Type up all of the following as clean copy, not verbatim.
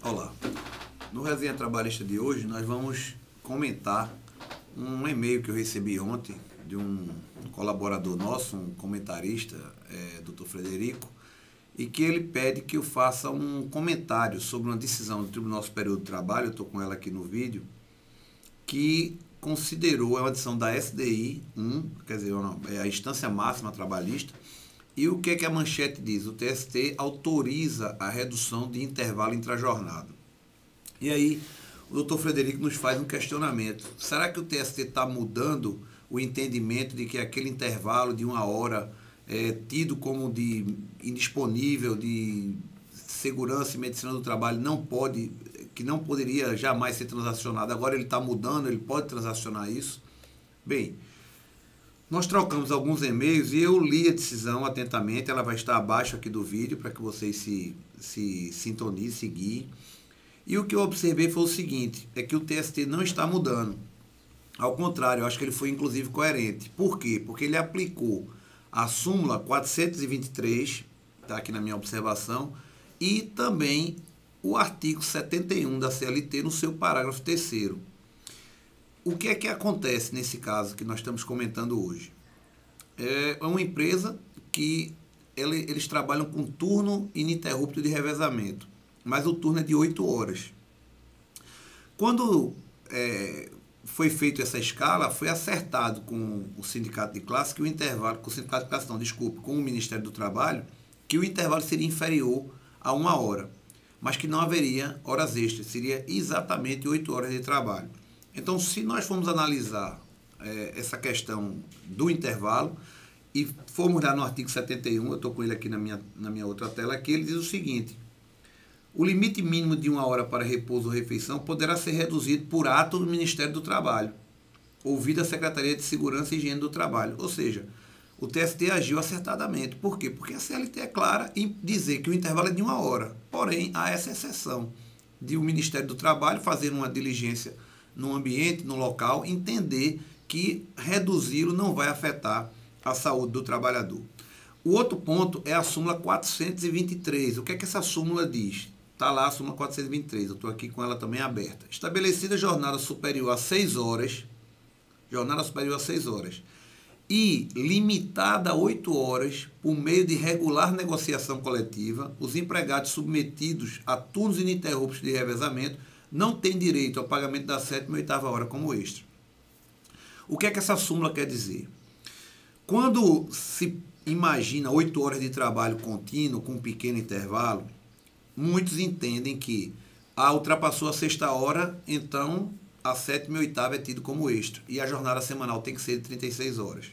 Olá, no Resenha Trabalhista de hoje nós vamos comentar um e-mail que eu recebi ontem de um colaborador nosso, um comentarista, Dr. Frederico, e que ele pede que eu faça um comentário sobre uma decisão do Tribunal Superior do Trabalho, eu estou com ela aqui no vídeo, que considerou, é uma decisão da SDI 1, quer dizer, é a instância máxima trabalhista. E o que é que a manchete diz? O TST autoriza a redução de intervalo intrajornada. E aí, o doutor Frederico nos faz um questionamento. Será que o TST está mudando o entendimento de que aquele intervalo de 1 hora é tido como de indisponível, de segurança e medicina do trabalho, que não poderia jamais ser transacionado? Agora ele está mudando, ele pode transacionar isso? Bem, nós trocamos alguns e-mails e eu li a decisão atentamente, ela vai estar abaixo aqui do vídeo para que vocês se sintonizem, se guiem. E o que eu observei foi o seguinte, é que o TST não está mudando. Ao contrário, eu acho que ele foi inclusive coerente. Por quê? Porque ele aplicou a súmula 423, está aqui na minha observação, e também o artigo 71 da CLT no seu parágrafo 3º. O que é que acontece nesse caso que nós estamos comentando hoje? É uma empresa que eles trabalham com turno ininterrupto de revezamento, mas o turno é de 8 horas. Quando foi feita essa escala, foi acertado com o sindicato de classe que o intervalo, com o sindicato de classe não, desculpe, com o Ministério do Trabalho, que o intervalo seria inferior a 1 hora, mas que não haveria horas extras, seria exatamente 8 horas de trabalho. Então, se nós formos analisar essa questão do intervalo e formos lá no artigo 71, eu estou com ele aqui na minha outra tela, aqui ele diz o seguinte: o limite mínimo de 1 hora para repouso ou refeição poderá ser reduzido por ato do Ministério do Trabalho, ouvida a Secretaria de Segurança e Higiene do Trabalho. Ou seja, o TST agiu acertadamente. Por quê? Porque a CLT é clara em dizer que o intervalo é de 1 hora. Porém, há essa exceção de o Ministério do Trabalho fazer uma diligência no ambiente, no local, entender que reduzi-lo não vai afetar a saúde do trabalhador. O outro ponto é a súmula 423. O que é que essa súmula diz? Está lá a súmula 423, eu estou aqui com ela também aberta. Estabelecida jornada superior a 6 horas, e limitada a 8 horas por meio de regular negociação coletiva, os empregados submetidos a turnos ininterruptos de revezamento não têm direito ao pagamento da 7ª e 8ª hora como extra. O que é que essa súmula quer dizer? Quando se imagina 8 horas de trabalho contínuo com um pequeno intervalo, muitos entendem que ultrapassou a 6ª hora, então a 7ª e 8ª é tido como extra, e a jornada semanal tem que ser de 36 horas.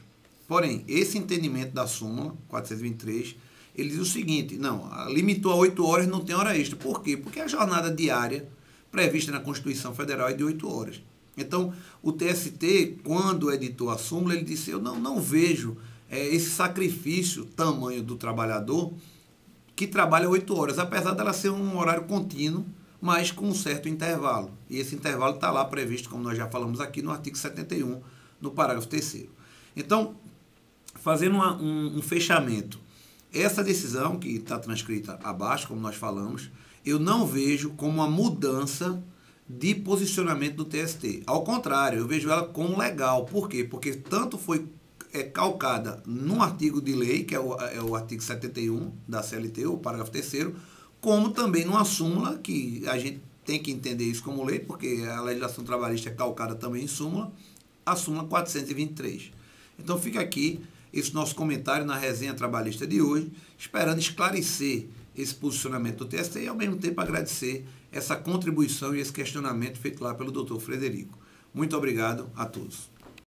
Porém, esse entendimento da súmula 423, ele diz o seguinte: não, limitou a 8 horas, não tem hora extra. Por quê? Porque a jornada diária prevista na Constituição Federal é de 8 horas. Então, o TST, quando editou a súmula, ele disse: eu não vejo esse sacrifício tamanho do trabalhador que trabalha 8 horas, apesar dela ser um horário contínuo, mas com um certo intervalo. E esse intervalo está lá previsto, como nós já falamos aqui, no artigo 71, no parágrafo 3º. Então, fazendo um fechamento, essa decisão, que está transcrita abaixo, como nós falamos, eu não vejo como uma mudança de posicionamento do TST. Ao contrário, eu vejo ela como legal. Por quê? Porque tanto foi calcada num artigo de lei, que é o artigo 71 da CLT, o parágrafo 3º, como também numa súmula, que a gente tem que entender isso como lei, porque a legislação trabalhista é calcada também em súmula, a súmula 423. Então fica aqui esse nosso comentário na resenha trabalhista de hoje, esperando esclarecer esse posicionamento do TST e, ao mesmo tempo, agradecer essa contribuição e esse questionamento feito lá pelo Dr. Frederico. Muito obrigado a todos.